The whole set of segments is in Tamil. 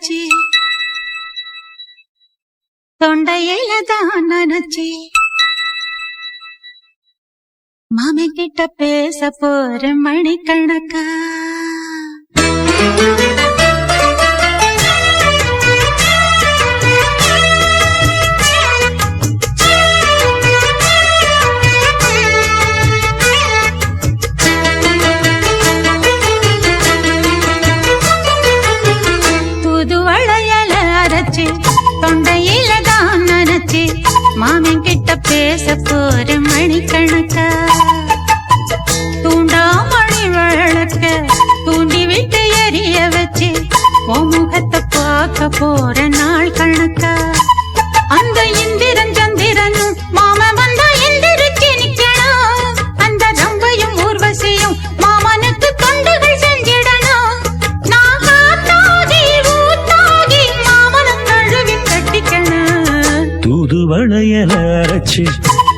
அரைச்சி தொண்டையில தான் நனைச்சி மாமி கிட்ட பேச போற மணிக்கணக்கா தொண்டையில தான் நனைச்சி மாமி கிட்ட பேச போற மணிக்கணக்கா தூண்டா மணி விளக்க தூண்டி விட்டு எரிய வச்சு உன் முகத்தை பார்க்க போற நாள் கணக்கா அந்த இந்திரன் சந்திரனும் மாம வந்தா எந்திரிச்சு நிக்கணும் அந்த ரம்பையும் ஊர்வசியும் மாமனுக்கு தொண்டுகள் செஞ்சிடணும் நான் காத்தாகி ஊத்தாகி மாமனை கழுவி கட்டிக்கணும் தூதுவளையல அரைச்சி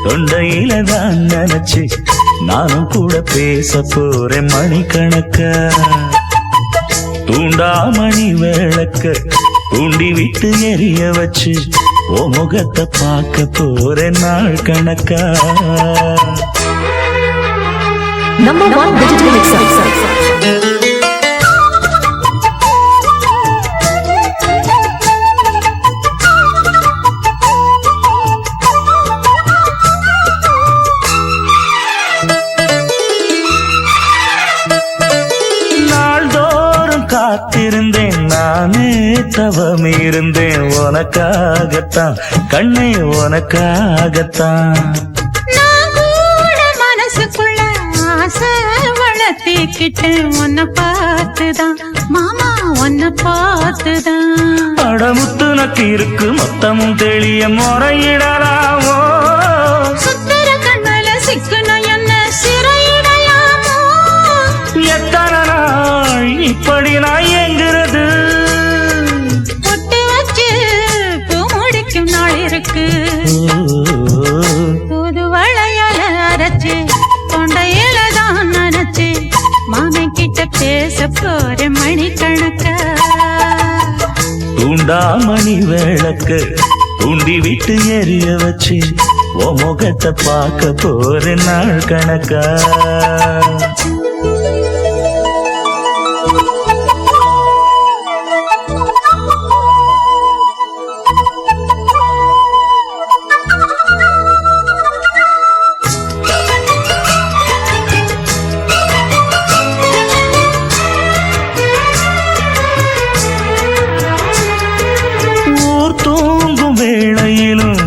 தொண்டையில தான் நினைச்சு நானும் கூட பேச போறேன் மணிக்கணக்கா தூண்டா மணி விளக்க தூண்டி விட்டு எரிய வச்சு ஓ முகத்தை பார்க்க போறேன் நாள் கணக்கா Number 1 digital mixer. காத்திருந்தேன் நானே தவம் இருந்தேன் உனக்காகத்தான் கண்ணே உனக்காகத்தான் நான் கூட மனசுக்குள்ள ஆசை வளர்த்திக்கிட்டேன் உன்னை பார்த்துதான் மாமா உன்னை பார்த்துதான் அடமுத்து நக்கு இருக்கு மொத்தமும் தெளிய முறையிடலாமோ சுத்தர கண்ணல சிக்கணும் என்ன சிறையிடலாமோ எத்தனை நாள் இப்படி நான் எங்கிறது பொட்டு வச்சு பூ முடிக்கும் நாள் இருக்கு புது வளையல அரைச்சு தொண்டையில தான் நனைச்சு மாமி கிட்ட பேச போற மணிக்கணக்கா தூண்டா மணி விளக்க தூண்டி விட்டு எரிய வச்சு ஓ முகத்தை பார்க்க போற நாள் கணக்கா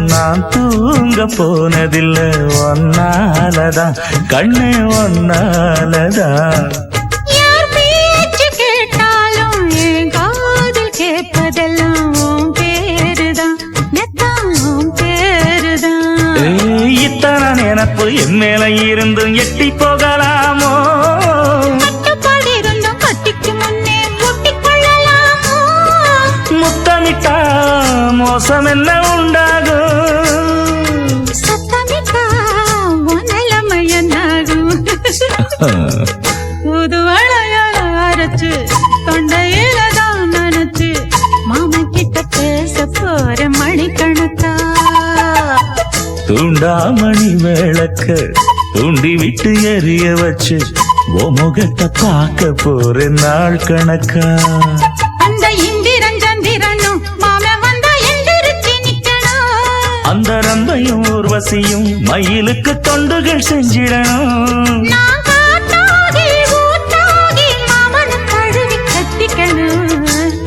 நான் தூங்க போனதில்ல ஒன்னாலதான் கண்ணே ஒன்னாலதான் யார் பேச்சு கேட்டாலும் என் காதில் கேட்பதெல்லாம் உன் பேருதான் நெத்தான் உன் பேருதான் இத்தனை நினப்பு என் மேல இருந்தும் எட்டி போகலாமோ கட்டுப்பாடு இருந்தும் கட்டிக்கு முன்னே ஒட்டிக் கொள்ளலாமோ முத்தமிட்டா மோசம் என்ன உண்டாகும் சத்தமிட்டா உன் நிலைமை என்னாகும் புது வளையல அரைச்சு தொண்டையில தான் நனைச்சு மாமா கிட்ட பேச போற மணிக்கணக்கா தூண்டா மணி விளக்க தூண்டி விட்டு எரிய வச்சு ஓ முகத்தை பார்க்க போற நாள் கணக்கா அந்த இந்திரன் சந்திரனும் மாமா வந்தா எந்திரிச்சு நிக்கணும் அந்த ரம்பையும் ஊர்வசியும் மயிலுக்கு தொண்டுகள் செஞ்சிடணும் நான் காத்தாகி ஊத்தாகி மாமனை கழுவி கட்டிக்கணும்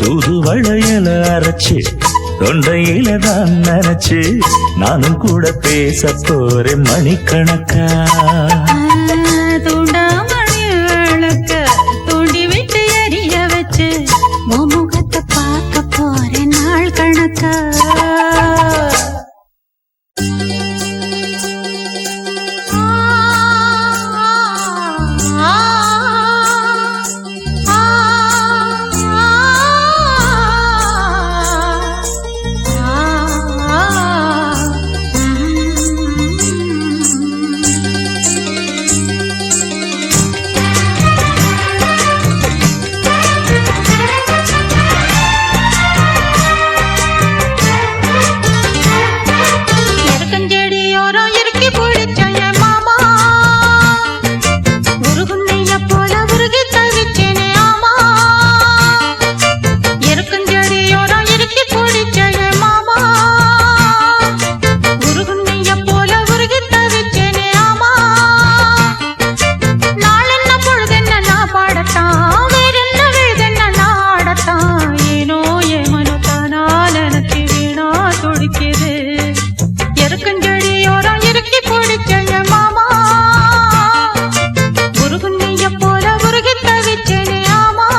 தூது வளையல அரைச்சு தொண்டையில தான் நினைச்சு நானும் கூட பேச போறேன் மணிக்கணக்கா தூண்டா மணி விளக்க தூண்டி விட்டு எரிய வச்சு உன் முகத்தை பார்க்க போற நாள் கணக்கா செடியோரம் இறுக்கி பிடிச்ச மாமா உருகுண்ணிய போல உருகி தவிச்சேனே ஆமா.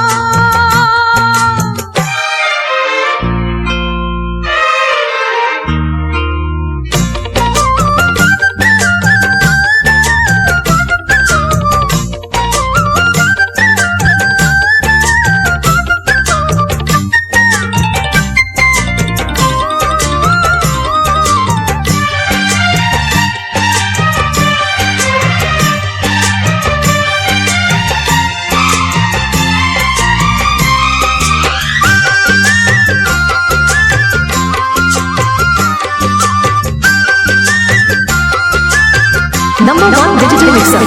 Number 1 digital mixer.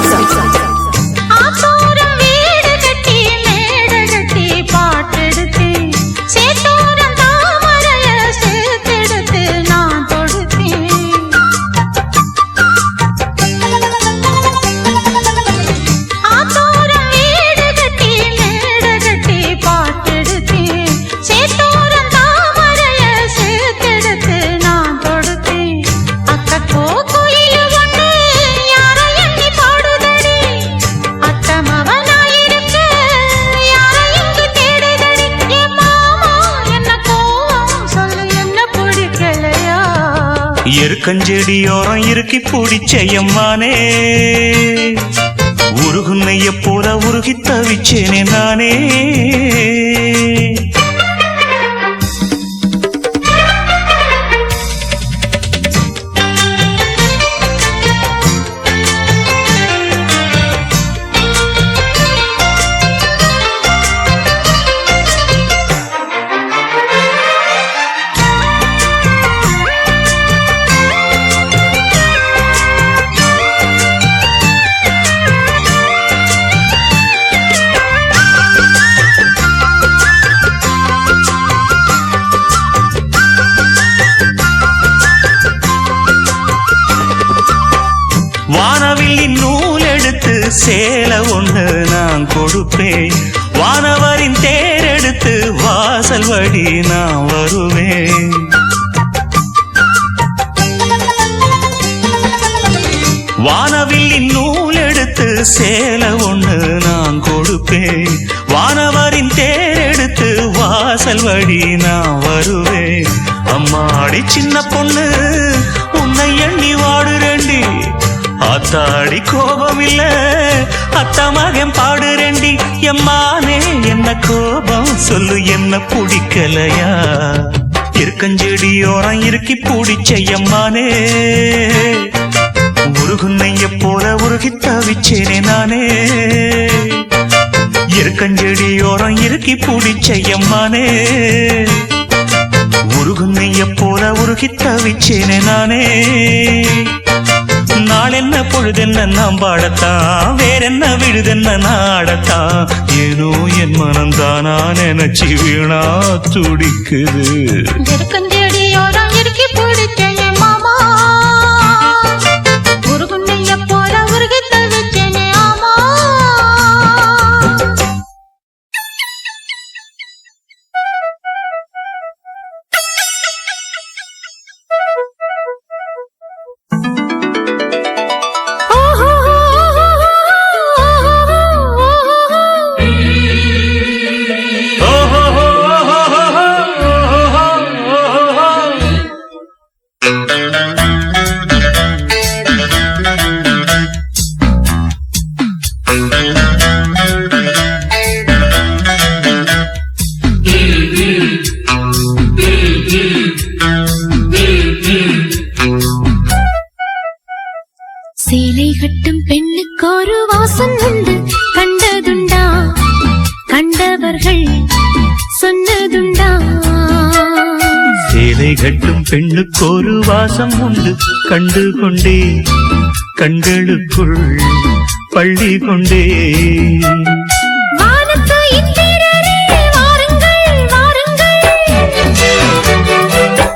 ஆத்தோரம் வீடு கட்டி மேடை கட்டி பாட்டெடுத்து சேத்தோரம் தாமரைய சேர்த்தெடுத்து நான் தொடுத்தேன். ஆத்தோரம் வீடு கட்டி மேடை கட்டி பாட்டெடுத்து சேத்தோரம் தாமரைய சேர்த்தெடுத்து நான் தொடுத்தேன். அக்கோ கோயில் ஒன்று யாரோ எண்ணி பாடுதடி அத்தமவனாயிருக்க யாரோ இங்கு தேடுதடி. என் மாமா என்ன கோவம் சொல்லு என்ன பிடிக்கலையா? எருக்கஞ்செடியோரம் இறுக்கி பிடிச்சையம்மானே உருகுன்னைய போல உருகி தவிச்சேனே நானே. வானவில்லின் நூல் எடுத்து சேலை ஒண்ணு நான் கொடுப்பேன். வானவரின் தேரெடுத்து வாசல் வழி நான் வருவேன். வானவில்லின் நூல் எடுத்து சேலை ஒண்ணு நான் கொடுப்பேன். வானவரின் தேரெடுத்து வாசல் வழி நான் வருவேன். அம்மாடி சின்ன பொண்ணு உன்னை எண்ணி வாடுறேண்டி ஆத்தாடி கோபம் இல்ல அத்தா மகன் பாடுறேண்டி. எம்மானே என்ன கோபம் சொல்லு என்ன பிடிக்கலையா? இருக்கஞ்செடியோரம் இறுக்கி பிடிச்சையம்மானே உருகுன்னைய போல உருகி தவிச்சேனே நானே. இருக்கஞ்செடியோரம் இறுக்கி பிடிச்சையம்மானே உருகுன்னைய போல உருகி தவிச்சேனே நானே. நாளென்ன பொழுதென்ன நாம் பாடத்தான் வேறென்ன விழுதென்ன நாடத்தான் ஏனோ என் மனம்தானா நினைச்சு வீணா துடிக்குது. எருக்கஞ்செடியோரம் இறுக்கி பிடிச்ச என் மாமா உருகுண்ணிய போல உருகி தவிச்சேனே ஆமா. சேலை கட்டும் பெண்ணுக்கு ஒரு வாசம் உண்டு கண்டதுண்டா கண்டவர்கள் சொன்னதுண்டா. சேலை கட்டும் பெண்ணுக்கு ஒரு வாசம் உண்டு கண்டு கொண்டே கண்களுக்குள் பள்ளி கொண்டே. வானத்து இந்திரரே வாருங்கள் வாருங்கள்,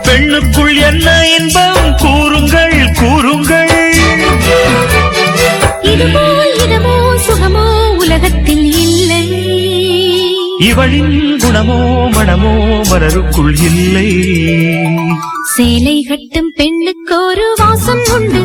பெண்ணுக்குள் என்ன இன்பம் கூறுங்கள் கூறுங்கள். இதுமோ சுகமோ உலகத்தில் இல்லை, இவளின் குணமோ மனமோ மலருக்குள் இல்லை. சேலை கட்டும் பெண்ணுக்கு ஒரு வாசம் உண்டு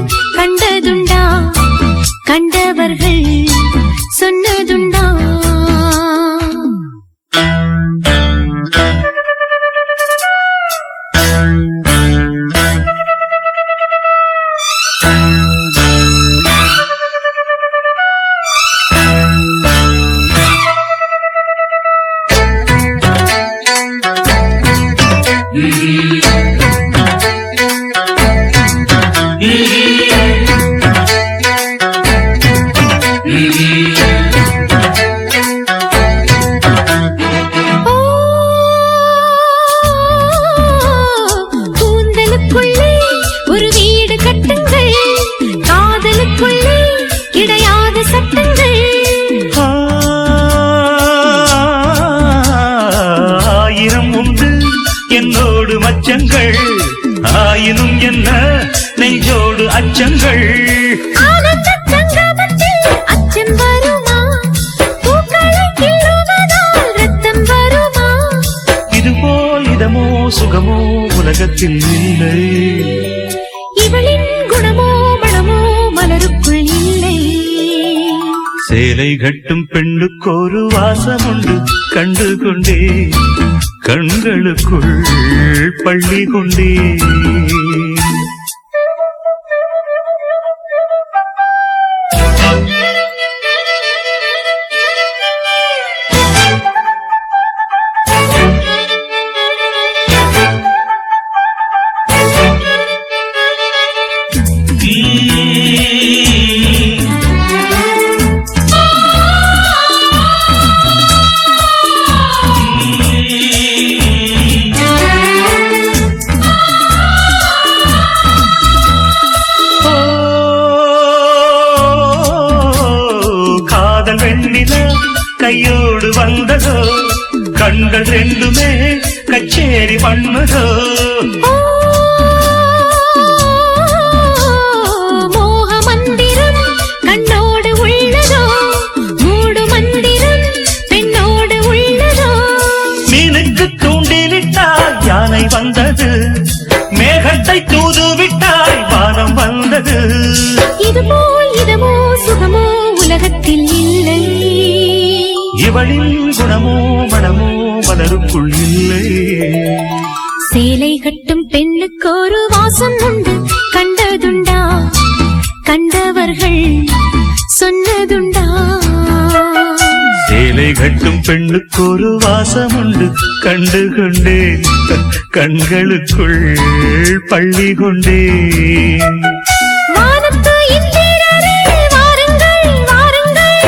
கூந்தலுக்குள்ளே ஒரு வீடு கட்டுங்கள், காதலுக்குள்ளே கிடையாத சட்டங்கள். ஆயிரம் உண்டு என்னோடு மச்சங்கள், ஆயினும் என்ன நெஞ்சோடு அச்சங்கள். ஆனந்த சங்கமத்தில் அச்சம் வருமா? பூக்களை கிள்ளுவதால் ரத்தம் வருமா? இதுபோல் இதமோ சுகமோ உலகத்தில் இல்லை. இவளின் குணமோ மனமோ மலருக்குள் இல்லை. சேலை கட்டும் பெண்ணுக்கொரு வாசம் உண்டு, கண்டு கொண்டே கண்களுக்குள் பள்ளி கொண்டே. வெண்ணில கையோடு வந்ததோ, கண்கள் ரெண்டுமே கச்சேரி பண்ணதோ. மோக மந்திரம் கண்ணோடு உள்ளதோ, மூடு மந்திரம் பெண்ணோடு உள்ளதோ. மீனுக்கு தூண்டிலிட்டால் யானை வந்தது, மேகத்தை தூதுவிட்டால் வானம் வந்தது. இதுபோல் இதமோ சுகமோ உலகத்தில் இல்லை. இவளின் குணமோ மனமோ மலருக்குள் இல்லை. சேலை கட்டும் பெண்ணுக்கு ஒரு வாசம் உண்டு, கண்டதுண்டா? கண்டவர்கள் சொன்னதுண்டா? சேலை கட்டும் பெண்ணுக்கு ஒரு வாசம் உண்டு, கண்டு கொண்டேன் கண்களுக்குள் பள்ளி கொண்டேன். வானத்து இந்திரரே வாருங்கள் வாருங்கள்,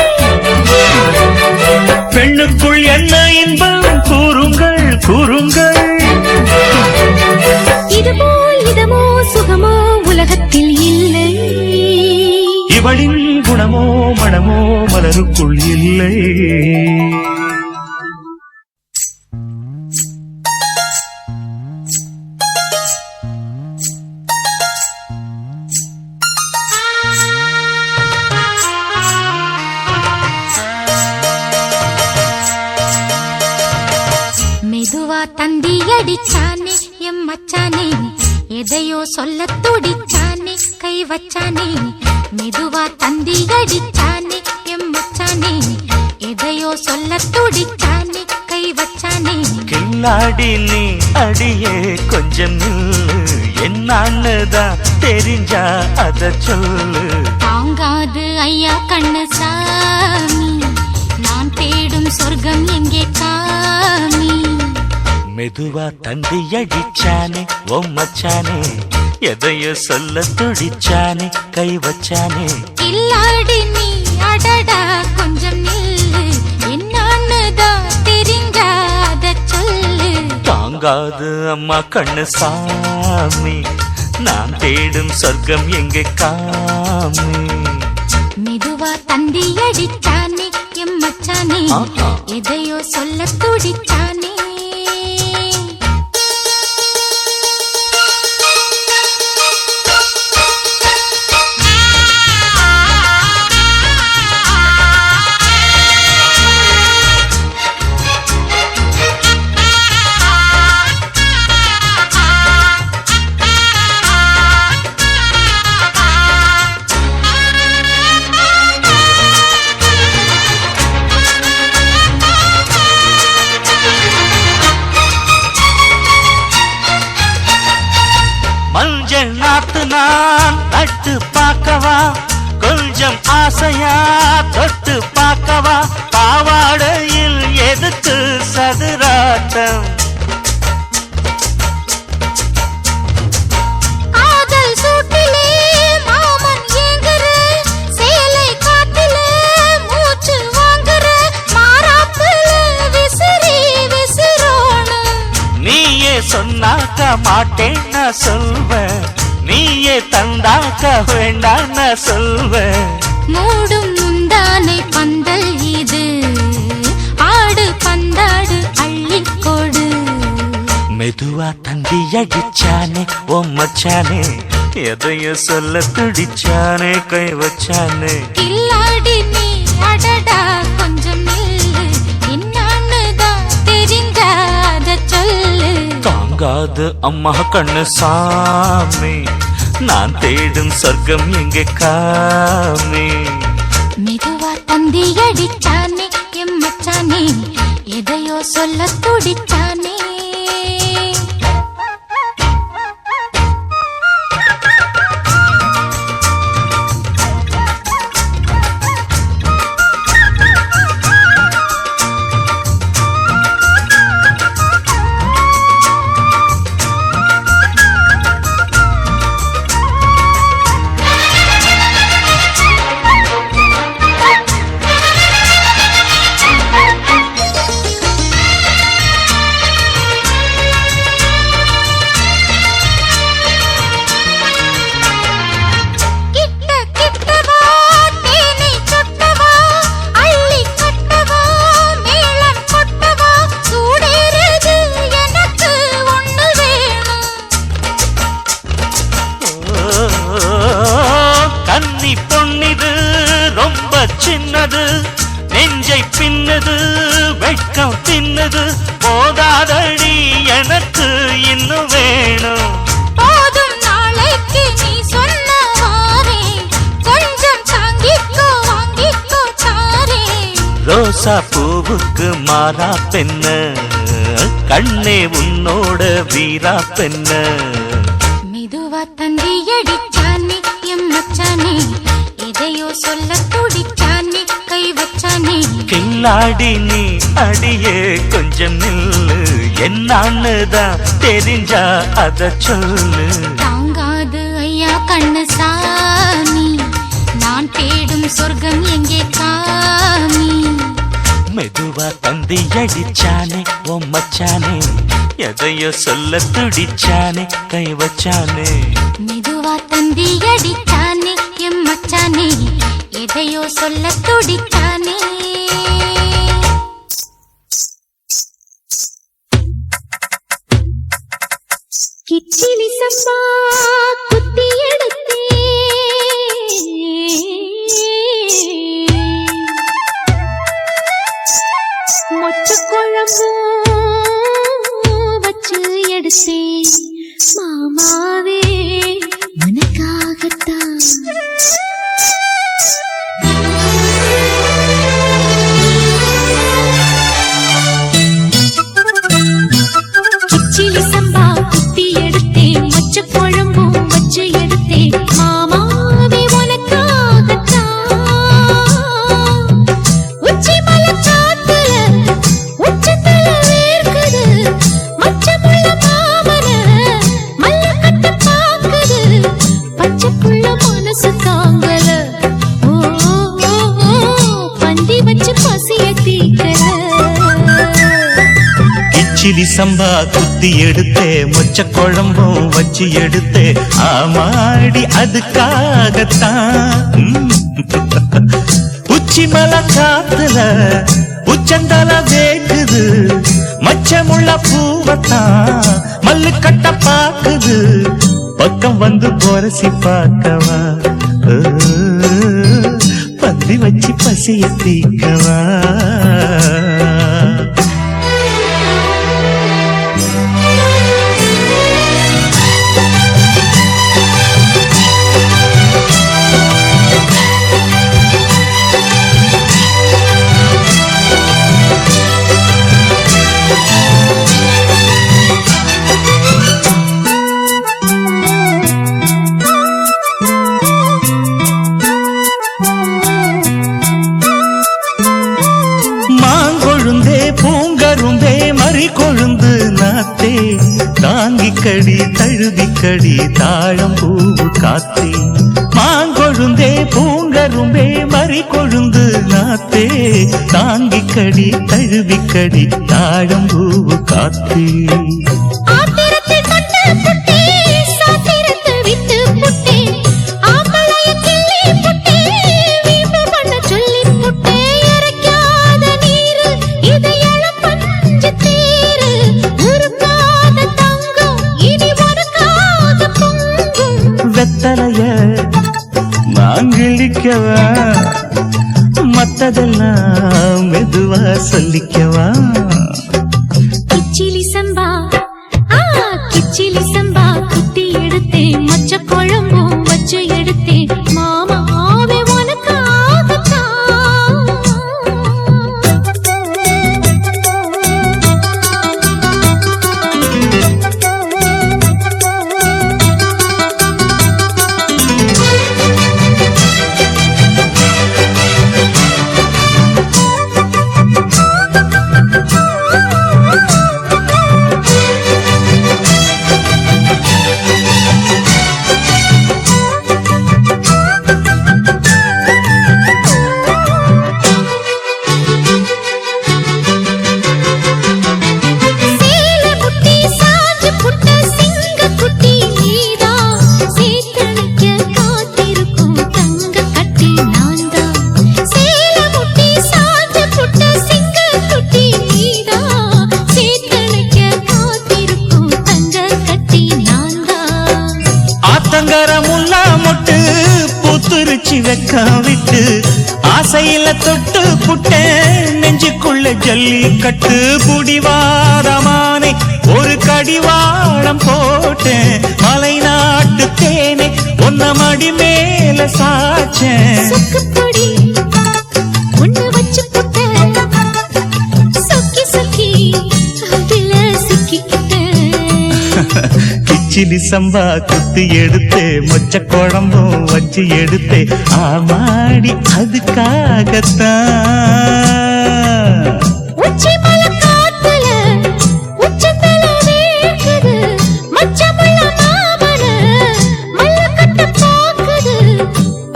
பெண்ணுக்குள் என்ன இன்பம் கூறுங்கள் கூறுங்கள். இதுபோல் இதமோ சுகமோ உலகத்தில் இல்லை. இவளின் குணமோ மனமோ மலருக்குள் இல்லை. மெதுவா தந்தி அடிச்சானே எம் மச்சானே, எதையோ சொல்ல துடிச்சானே கை வச்சானே. மெதுவா தந்தி அடிச்சானே எம் மச்சானே, எதையோ சொல்ல துடிச்சானே கை வச்சானே. கில்லாடி நீ அடியே கொஞ்சம் நில்லு, என்னான்னுதான் தெரிஞ்சா அத சொல்லு. தாங்காது ஐயா கண்ணு சாமி, நான் தேடும் சொர்க்கம் எங்கே காமி. மெதுவா தந்தி அடிச்சானே ஓ மச்சானே, எதையோ சொல்ல துடிச்சானே கை வச்சானே. கில்லாடி நீ அடடா கொஞ்சம் நில்லு, என்னான்னுதான் தெரிஞ்சாத சொல்லு. தாங்காது அம்மா கண்ணு சாமி, நான் தேடும் சொர்க்கம் எங்கே காமி. மெதுவா தந்தி அடிச்சானே எம் மச்சானே, எதையோ சொல்ல துடிச்சானே. ஆசையா தொட்டு பார்க்கவா பாவாடையில் எதுக்கு சதுராட்டம் காதல் சூட்டிலே மாமன் ஏங்குற சேலை காட்டிலே மூச்சு வாங்குற மாறாப்புல விசிறி விசிறோணும் நீயே சொன்னாக்க மாட்டேன்னா சொல்வேன் நீயே தந்தாக்க வேண்டாம் சொல்வேன் மூடும் முந்தானை பந்தல் இது ஆடு பந்தாடு அள்ளிக்கொடு மெதுவா தந்தி அடிச்சானே ஓ மச்சானே எதையும் சொல்ல துடிச்சானே கை வச்சானே கில்லாடி நீ அடடா கொஞ்சம் நில்லு என்னான்னுதான் தெரிஞ்சாத சொல்லு தாங்காது அம்மா கண்ணு சாமி நான் தேடும் சொர்க்கம் எங்கே காமி மெதுவா தந்தி அடிச்சானே எம்மச்சானே எதையோ சொல்ல துடிச்சானே சின்னது நெஞ்சை பின்னது வெட்கம் தின்னது போதாதடி எனக்கு இன்னும் வேணும் போதும் நாளைக்கு நீ சொன்னவாரே கொஞ்சம் தாங்கிக்கோ வாங்கிக்கோ தாரே ரோசா பூவுக்கு மாறா பெண்ண கண்ணே உன்னோட வீரா பெண்ண மெதுவா தந்தி அடிச்சானே எம்மச்சானே எதையோ சொல்ல துடிச்சானே கை வச்சானே கில்லாடி நீ அடியே கொஞ்சம் நில்லு என்னான்னுதான் தெரிஞ்சா அத சொல்லு தாங்காது ஐயா கண்ணு சாமி நான் தேடும் சொர்க்கம் எங்கே காமி மெதுவா தந்தி அடிச்சானே ஓ மச்சானே எதையோ சொல்ல துடிச்சானே கை வச்சானே மெதுவா தந்தி அடிச்சானே எம்மச்சானே எதையோ சொல்ல துடிச்சானே கிச்சிலி சம்பா குத்தி எடுத்தே மொச்ச குழம்பு வச்சு எடுத்தே மாமாவே உனக்காகத்தான் கிச்சிலி சம்பா குத்தி எடுத்தே மொச்ச குழம்பும் வச்சு எடுத்தே மாமாவே உனக்காகத்தான் உச்சி மலை காத்துல உச்சத்துல வேர்க்குது மச்சமுள்ள மாமன மல்ல கட்ட பாக்குது பச்சைக்குள்ள மனசு தாங்கல ஓ பந்தி வச்சு பசிய தீக்கல கிச்சிலி சம்பா குத்தி எடுத்தே மொச்ச குழம்பும் வச்சு எடுத்தே ஆமாடி அதுக்காகத்தான் உச்சி மலை காத்துல உச்சந்தல வேக்குது மச்சமுள்ள பூவத்தான் மல்லு கட்ட பாக்குது பக்கம் வந்து போரசி பார்க்கவா பந்தி வச்சு பசிய தீக்கவா முத்தே தாங்கிக்கடி தழுவிக்கடி தாழம் பூவு காத்தே மாங்கொழுந்தே பூங்கரும்பே மறி கொழுந்து நாத்தே தாங்கிக்கடி தழுவிக்கடி தாழம் பூவு காத்தே ஆத்திரத்தில் தொட்டு புட்டே சாத்திரத்தில் விட்டு புட்டே ஆம்பளைய கிள்ளி புட்டே வீம்பு பண்ண சொல்லி புட்டே இறைக்காத நீரு இது இளம் பஞ்சு தேரு உருக்காத தங்கம் இனி ஒருக்காத பொங்கும் வெத்தலைய மாங்கிழிக்கவா மத்ததெல்லாம் மெதுவா சொல்லிக்கவா கிச்சிலி சம்பா கிச்சிலி சம்பா குத்தி எடுத்தேன் மச்ச குழம்பும் வச்சு எடுத்தேன் மாமாவே விட்டு ஆசையில தொட்டு புட்டேன் நெஞ்சுக்குள்ள ஜல்லிக்கட்டு புடிவாரமானே ஒரு கடிவாளம் போட்டேன் மலை நாட்டு தேனே ஒன்ன மடி மேல சாச்சேன் கிச்சிலி சம்பா குத்தி எடுத்தே மொச்ச குழம்பும் வச்சு எடுத்தே ஆமாடி அதுக்காகத்தான்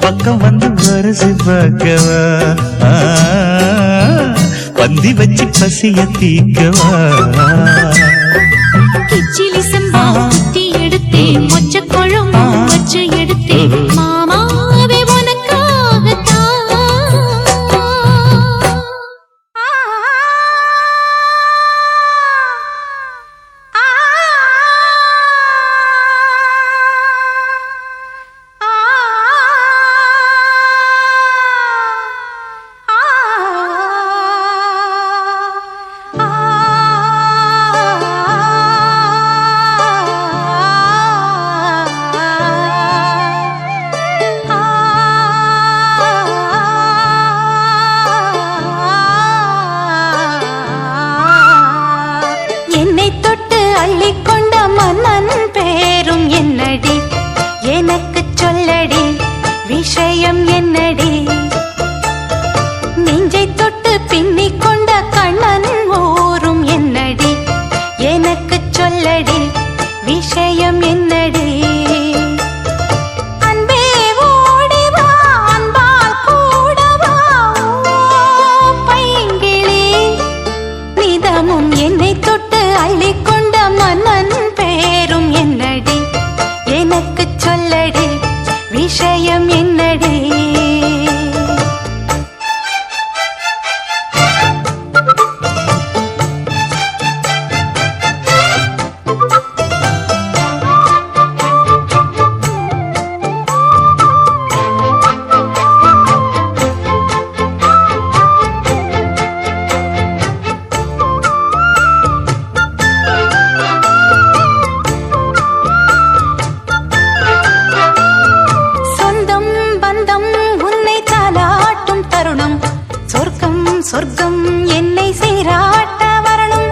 பக்கம் வந்து வரசு பார்க்கவா பந்தி வச்சு பசிய தீக்கவா கிச்சிலி சம்பா குத்தி எடுத்தேன் மொச்ச குழம்பும் வச்சு எடுத்தேன் மாமாவே உனக்காகத்தான் விஷயம் என்னடி நெஞ்சை தொட்டு பின்னிக் கொண்ட கண்ணன் ஓரும் என்னடி எனக்கு சொல்லடி விஷயம் என்னடி அன்பே ஓடிவா அன்பால் கூடவா பைங்கிளி நிதமும் என்னை தொட்டு அள்ளிக்கொண்ட மன்னன் பேரும் என்னடி எனக்கு சொல்லடி விஷயம் என்னடி சொர்க்கம் என்னை சீராட்ட வரணும்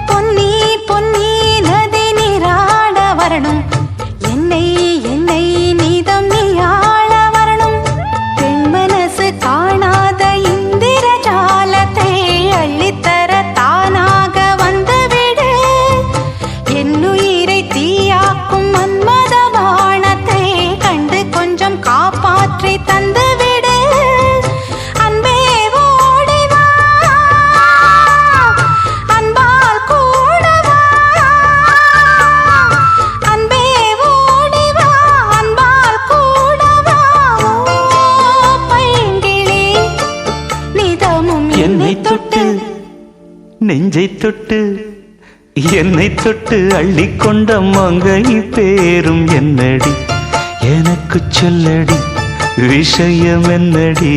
பொன்னி பொன்னி நதி நீராட வரணும் என்னை என்னை நீதம் நீயாள வரணும் பெண் மனசு காணாத இந்திர ஜாலத்தை அள்ளித்தர தானாக வந்துவிடு தந்து விடு அன்பே ஓடி வா அன்பால் கூடவா அன்பே ஓடி வா அன்பால் கூடவா ஓ பைங்கிளி நிதமும் என்னை தொட்டு நெஞ்சை தொட்டு என்னை தொட்டு அள்ளிக்கொண்ட மங்கை பேரும் என்னடி எனக்கு சொல்லடி விஷயம் என்னடி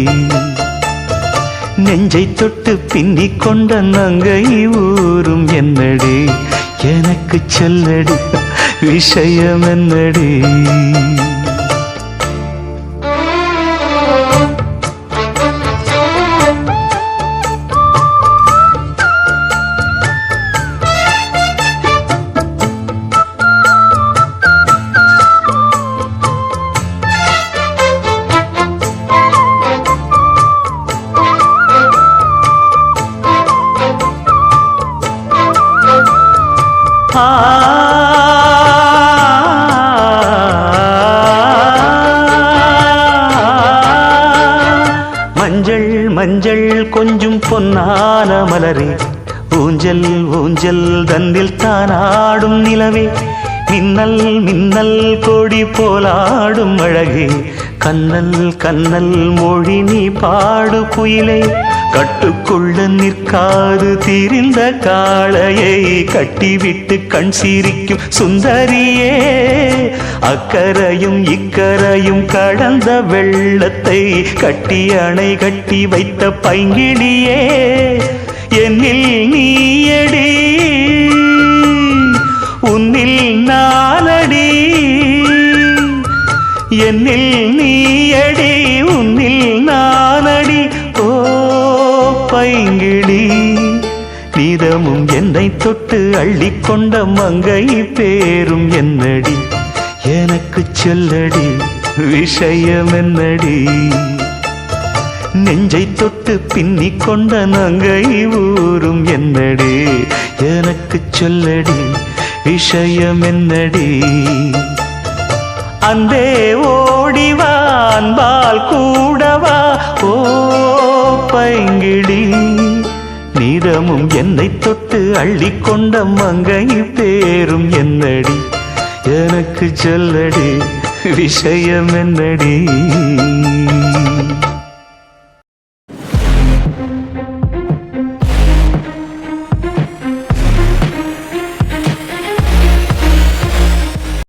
நெஞ்சை தொட்டு பின்னிக் கொண்ட நங்கை ஊரும் என்னடி எனக்கு சொல்லடி விஷயம் என்னடி மஞ்சள் மஞ்சள் கொஞ்சம் பொன்னான மலரே ஊஞ்சல் ஊஞ்சல் தன்னில் தானாடும் நிலவே மின்னல் மின்னல் கொடி போலாடும் அழகே கண்ணல் கண்ணல் மொழி நீ பாடு குயிலே கட்டுக்குள்ள நிற்காது தீரிந்த காளையை கட்டிவிட்டு கண் சிரிக்கும் சுந்தரியே அக்கரையும் இக்கரையும் கடந்த வெள்ளத்தை கட்டி அணை கட்டி வைத்த பைங்கிளியே என்னில் நீயடி உன்னில் நானடி என்னில் நீயடி உன்னில் நானடி ஓ பைங்கிளி நீதமும் என்னை தொட்டு அள்ளிக்கொண்ட மங்கை பேரும் என்னடி எனக்கு சொல்லடி விஷயம் என்னடி நெஞ்சை தொட்டு பின்னிக் கொண்ட நங்கை ஊரும் என்னடி எனக்கு சொல்லடி விஷயம் என்னடி அன்பே ஓடிவா அன்பால் கூடவா ஓ பைங்கிளி நீதமும் என்னை தொட்டு அள்ளிக்கொண்ட மங்கை பேரும் என்னடி எனக்கு சொல்லடி விஷயம் என்னடி